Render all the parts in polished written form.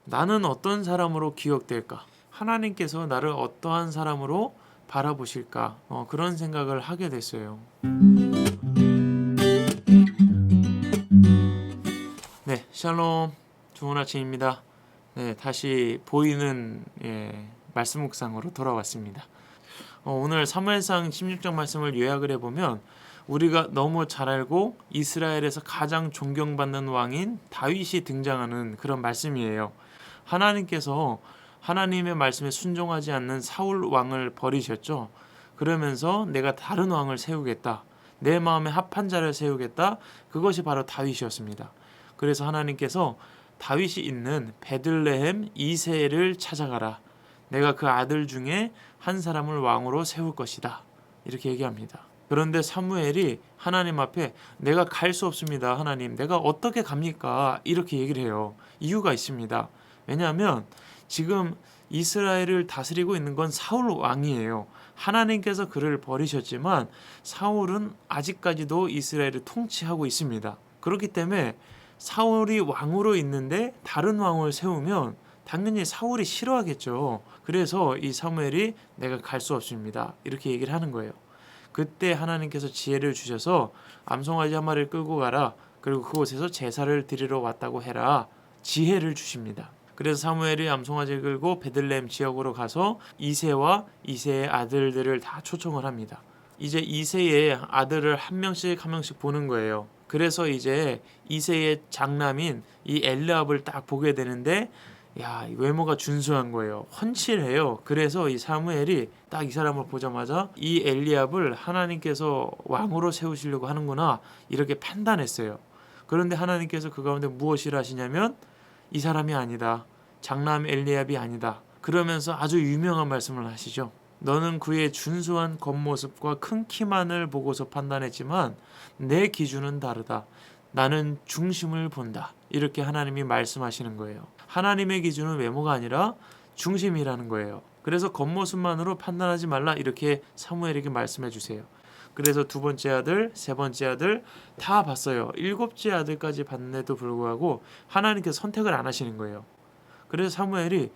나는 어떤 사람으로 기억될까? 하나님께서 나를 어떠한 사람으로 바라보실까? 그런 생각을 하게 됐어요. 네, 샬롬. 좋은 아침입니다. 네, 다시 보이는 말씀 묵상으로 돌아왔습니다. 오늘 사무엘상 16장 말씀을 요약을 해보면 우리가 너무 잘 알고 이스라엘에서 가장 존경받는 왕인 다윗이 등장하는 그런 말씀이에요. 하나님께서 하나님의 말씀에 순종하지 않는 사울 왕을 버리셨죠. 그러면서 내가 다른 왕을 세우겠다. 내 마음에 합한 자를 세우겠다. 그것이 바로 다윗이었습니다. 그래서 하나님께서 다윗이 있는 베들레헴 이새를 찾아가라. 내가 그 아들 중에 한 사람을 왕으로 세울 것이다. 이렇게 얘기합니다. 그런데 사무엘이 하나님 앞에 내가 갈 수 없습니다. 하나님, 내가 어떻게 갑니까? 이렇게 얘기를 해요. 이유가 있습니다. 왜냐하면 지금 이스라엘을 다스리고 있는 건 사울 왕이에요. 하나님께서 그를 버리셨지만 사울은 아직까지도 이스라엘을 통치하고 있습니다. 그렇기 때문에 사울이 왕으로 있는데 다른 왕을 세우면 당연히 사울이 싫어하겠죠. 그래서 이 사무엘이 내가 갈 수 없습니다. 이렇게 얘기를 하는 거예요. 그때 하나님께서 지혜를 주셔서 암송아지 한 마리를 끌고 가라. 그리고 그곳에서 제사를 드리러 왔다고 해라. 지혜를 주십니다. 그래서 사무엘이 암송아지를 끌고 베들레헴 지역으로 가서 이새와 이새의 아들들을 다 초청을 합니다. 이제 이새의 아들을 한 명씩 보는 거예요. 그래서 이제 이새의 장남인 이 엘리압을 딱 보게 되는데 야, 외모가 준수한 거예요. 훤칠해요. 그래서 이 사무엘이 딱 이 사람을 보자마자 이 엘리압을 하나님께서 왕으로 세우시려고 하는구나 이렇게 판단했어요. 그런데 하나님께서 그 가운데 무엇을 하시냐면 이 사람이 아니다. 장남 엘리압이 아니다. 그러면서 아주 유명한 말씀을 하시죠. 너는 그의 준수한 겉모습과 큰 키만을 보고서 판단했지만 내 기준은 다르다. 나는 중심을 본다. 이렇게 하나님이 말씀하시는 거예요. 하나님의 기준은 외모가 아니라 중심이라는 거예요. 그래서 겉모습만으로 판단하지 말라 이렇게 사무엘에게 말씀해 주세요. 그래서 두 번째 아들, 세 번째 아들 다 봤어요. 일곱째 아들까지 봤는데도 불구하고 하나님께서 선택을 안 하시는 거예요. 그래서 사무엘이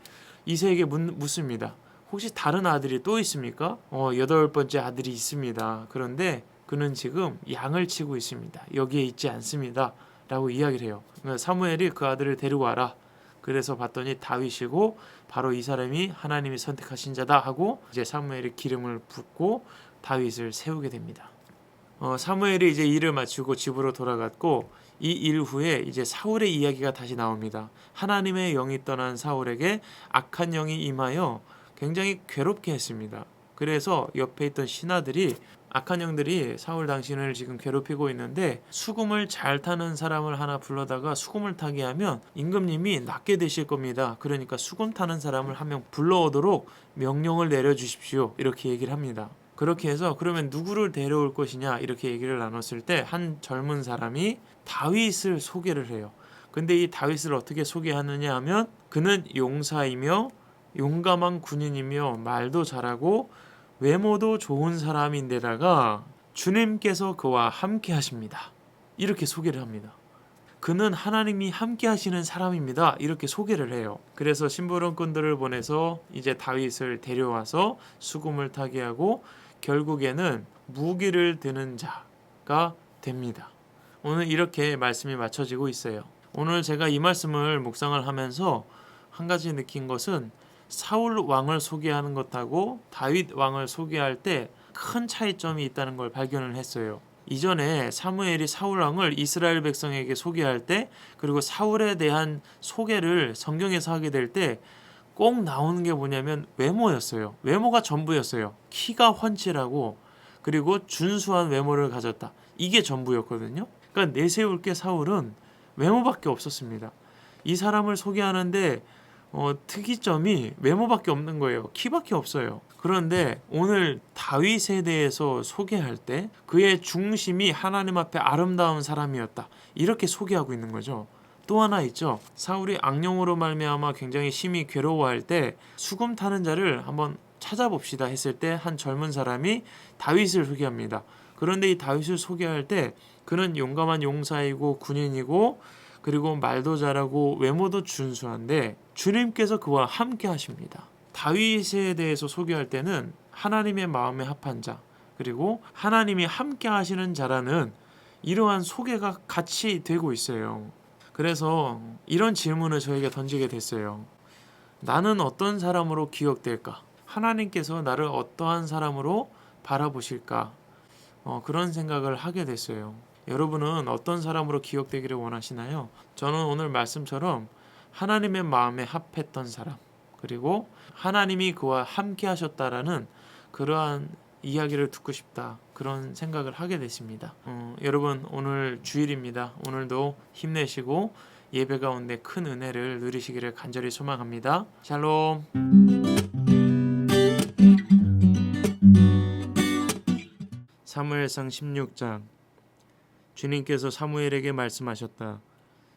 이새에게 묻습니다. 혹시 다른 아들이 또 있습니까? 여덟 번째 아들이 있습니다. 그런데 그는 지금 양을 치고 있습니다. 여기에 있지 않습니다. 라고 이야기를 해요. 사무엘이 그 아들을 데리고 와라. 그래서 봤더니 다윗이고 바로 이 사람이 하나님이 선택하신 자다 하고 이제 사무엘이 기름을 붓고 다윗을 세우게 됩니다. 사무엘이 이제 일을 마치고 집으로 돌아갔고 이 일 후에 이제 사울의 이야기가 다시 나옵니다. 하나님의 영이 떠난 사울에게 악한 영이 임하여 굉장히 괴롭게 했습니다. 그래서 옆에 있던 신하들이 악한 영들이 사울 당신을 지금 괴롭히고 있는데 수금을 잘 타는 사람을 하나 불러다가 수금을 타게 하면 임금님이 낫게 되실 겁니다. 그러니까 수금 타는 사람을 한 명 불러오도록 명령을 내려주십시오. 이렇게 얘기를 합니다. 그렇게 해서 그러면 누구를 데려올 것이냐 이렇게 얘기를 나눴을 때 한 젊은 사람이 다윗을 소개를 해요. 근데 이 다윗을 어떻게 소개하느냐 하면 그는 용사이며 용감한 군인이며 말도 잘하고 외모도 좋은 사람인데다가 주님께서 그와 함께 하십니다. 이렇게 소개를 합니다. 그는 하나님이 함께 하시는 사람입니다. 이렇게 소개를 해요. 그래서 심부름꾼들을 보내서 이제 다윗을 데려와서 수금을 타게 하고 결국에는 무기를 드는 자가 됩니다. 오늘 이렇게 말씀이 맞춰지고 있어요. 오늘 제가 이 말씀을 묵상을 하면서 한 가지 느낀 것은 사울 왕을 소개하는 것하고 다윗 왕을 소개할 때 큰 차이점이 있다는 걸 발견을 했어요. 이전에 사무엘이 사울 왕을 이스라엘 백성에게 소개할 때 그리고 사울에 대한 소개를 성경에서 하게 될 때 꼭 나오는 게 뭐냐면 외모였어요. 외모가 전부였어요. 키가 훤칠하고 그리고 준수한 외모를 가졌다. 이게 전부였거든요. 그러니까 내세울 게 사울은 외모밖에 없었습니다. 이 사람을 소개하는데 특이점이 외모밖에 없는 거예요. 키밖에 없어요. 그런데 오늘 다윗에 대해서 소개할 때 그의 중심이 하나님 앞에 아름다운 사람이었다. 이렇게 소개하고 있는 거죠. 또 하나 있죠. 사울이 악령으로 말미암아 굉장히 심히 괴로워할 때 수금 타는 자를 한번 찾아봅시다 했을 때 한 젊은 사람이 다윗을 소개합니다. 그런데 이 다윗을 소개할 때 그는 용감한 용사이고 군인이고 그리고 말도 잘하고 외모도 준수한데 주님께서 그와 함께 하십니다. 다윗에 대해서 소개할 때는 하나님의 마음에 합한 자, 그리고 하나님이 함께 하시는 자라는 이러한 소개가 같이 되고 있어요. 그래서 이런 질문을 저에게 던지게 됐어요. 나는 어떤 사람으로 기억될까? 하나님께서 나를 어떠한 사람으로 바라보실까? 그런 생각을 하게 됐어요. 여러분은 어떤 사람으로 기억되기를 원하시나요? 저는 오늘 말씀처럼 하나님의 마음에 합했던 사람, 그리고 하나님이 그와 함께 하셨다라는 그러한 이야기를 듣고 싶다, 그런 생각을 하게 됐습니다. 여러분, 오늘 주일입니다. 오늘도 힘내시고 예배 가운데 큰 은혜를 누리시기를 간절히 소망합니다. 샬롬. 사무엘상 16장. 주님께서 사무엘에게 말씀하셨다.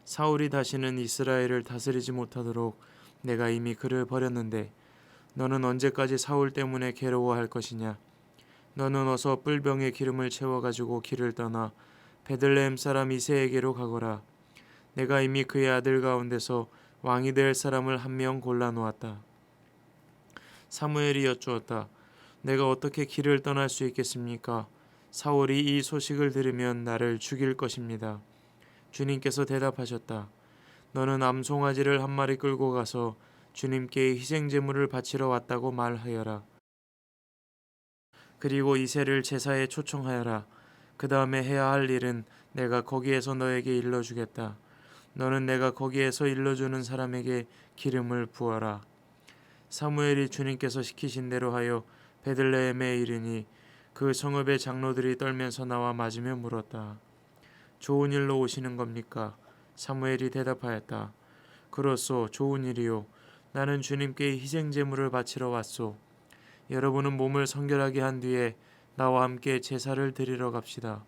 사울이 다시는 이스라엘을 다스리지 못하도록 내가 이미 그를 버렸는데 너는 언제까지 사울 때문에 괴로워할 것이냐? 너는 어서 뿔병에 기름을 채워가지고 길을 떠나 베들레헴 사람 이새에게로 가거라. 내가 이미 그의 아들 가운데서 왕이 될 사람을 한 명 골라놓았다. 사무엘이 여쭈었다. 내가 어떻게 길을 떠날 수 있겠습니까? 사울이 이 소식을 들으면 나를 죽일 것입니다. 주님께서 대답하셨다. 너는 암송아지를 한 마리 끌고 가서 주님께 희생제물을 바치러 왔다고 말하여라. 그리고 이새를 제사에 초청하여라. 그 다음에 해야 할 일은 내가 거기에서 너에게 일러주겠다. 너는 내가 거기에서 일러주는 사람에게 기름을 부어라. 사무엘이 주님께서 시키신 대로 하여 베들레헴에 이르니 그 성읍의 장로들이 떨면서 나와 맞으며 물었다. 좋은 일로 오시는 겁니까? 사무엘이 대답하였다. 그렇소, 좋은 일이요. 나는 주님께 희생제물을 바치러 왔소. 여러분은 몸을 성결하게 한 뒤에 나와 함께 제사를 드리러 갑시다.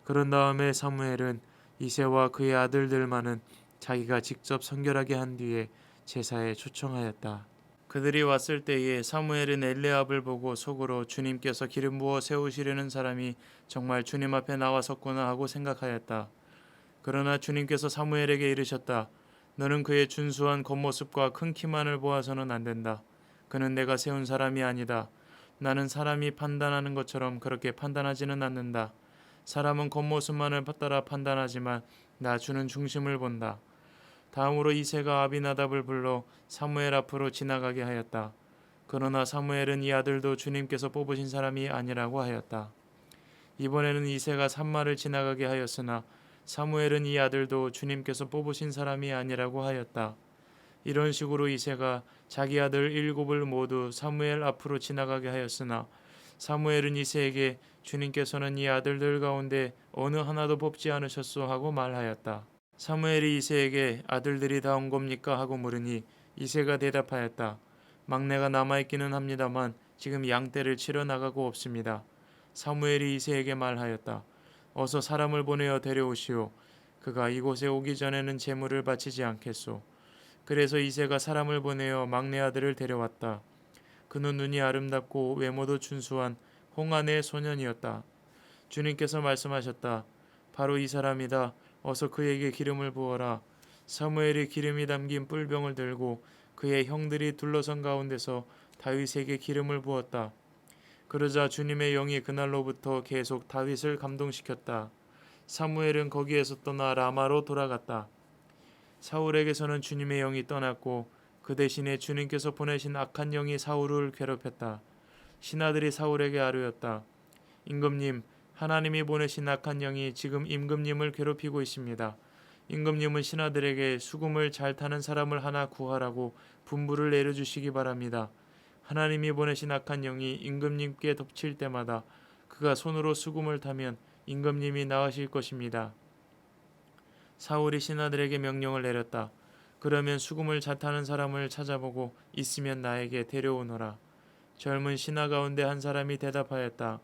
그런 다음에 사무엘은 이새와 그의 아들들만은 자기가 직접 성결하게 한 뒤에 제사에 초청하였다. 그들이 왔을 때에 사무엘은 엘리압을 보고 속으로 주님께서 기름 부어 세우시려는 사람이 정말 주님 앞에 나와섰구나 하고 생각하였다. 그러나 주님께서 사무엘에게 이르셨다. 너는 그의 준수한 겉모습과 큰 키만을 보아서는 안 된다. 그는 내가 세운 사람이 아니다. 나는 사람이 판단하는 것처럼 그렇게 판단하지는 않는다. 사람은 겉모습만을 따라 판단하지만 나 주는 중심을 본다. 다음으로 이새가 아비나답을 불러 사무엘 앞으로 지나가게 하였다. 그러나 사무엘은 이 아들도 주님께서 뽑으신 사람이 아니라고 하였다. 이번에는 이새가 산마를 지나가게 하였으나 사무엘은 이 아들도 주님께서 뽑으신 사람이 아니라고 하였다. 이런 식으로 이새가 자기 아들 7을 모두 사무엘 앞으로 지나가게 하였으나 사무엘은 이새에게 주님께서는 이 아들들 가운데 어느 하나도 뽑지 않으셨소 하고 말하였다. 사무엘이 이새에게 아들들이 다 온 겁니까 하고 물으니 이새가 대답하였다. 막내가 남아있기는 합니다만 지금 양떼를 치러 나가고 없습니다. 사무엘이 이새에게 말하였다. 어서 사람을 보내어 데려오시오. 그가 이곳에 오기 전에는 제물을 바치지 않겠소. 그래서 이새가 사람을 보내어 막내 아들을 데려왔다. 그는 눈이 아름답고 외모도 준수한 홍안의 소년이었다. 주님께서 말씀하셨다. 바로 이 사람이다. 어서 그에게 기름을 부어라. 사무엘이 기름이 담긴 뿔병을 들고 그의 형들이 둘러선 가운데서 다윗에게 기름을 부었다. 그러자 주님의 영이 그날로부터 계속 다윗을 감동시켰다. 사무엘은 거기에서 떠나 라마로 돌아갔다. 사울에게서는 주님의 영이 떠났고 그 대신에 주님께서 보내신 악한 영이 사울을 괴롭혔다. 신하들이 사울에게 아뢰었다. 임금님, 하나님이 보내신 악한 영이 지금 임금님을 괴롭히고 있습니다. 임금님은 신하들에게 수금을 잘 타는 사람을 하나 구하라고 분부를 내려주시기 바랍니다. 하나님이 보내신 악한 영이 임금님께 덮칠 때마다 그가 손으로 수금을 타면 임금님이 나으실 것입니다. 사울이 신하들에게 명령을 내렸다. 그러면 수금을 잘 타는 사람을 찾아보고 있으면 나에게 데려오너라. 젊은 신하 가운데 한 사람이 대답하였다.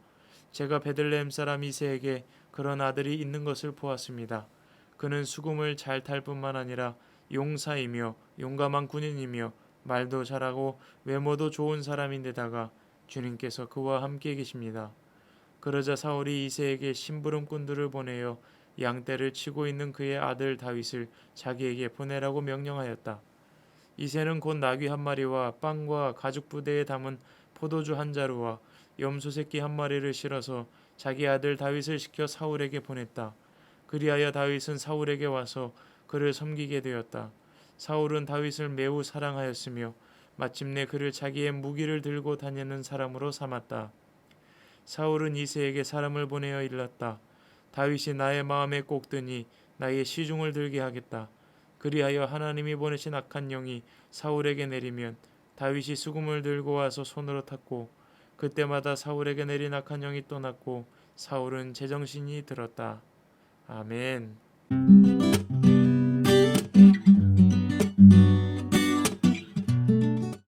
제가 베들레헴 사람 이새에게 그런 아들이 있는 것을 보았습니다. 그는 수금을 잘 탈 뿐만 아니라 용사이며 용감한 군인이며 말도 잘하고 외모도 좋은 사람인데다가 주님께서 그와 함께 계십니다. 그러자 사울이 이새에게 심부름꾼들을 보내어 양떼를 치고 있는 그의 아들 다윗을 자기에게 보내라고 명령하였다. 이새는 곧 나귀 한 마리와 빵과 가죽 부대에 담은 포도주 한 자루와 염소 새끼 한 마리를 실어서 자기 아들 다윗을 시켜 사울에게 보냈다. 그리하여 다윗은 사울에게 와서 그를 섬기게 되었다. 사울은 다윗을 매우 사랑하였으며 마침내 그를 자기의 무기를 들고 다니는 사람으로 삼았다. 사울은 이새에게 사람을 보내어 일렀다. 다윗이 나의 마음에 꼭 드니 나의 시중을 들게 하겠다. 그리하여 하나님이 보내신 악한 영이 사울에게 내리면 다윗이 수금을 들고 와서 손으로 탔고 그때마다 사울에게 내린 악한 영이 떠났고 사울은 제정신이 들었다. 아멘.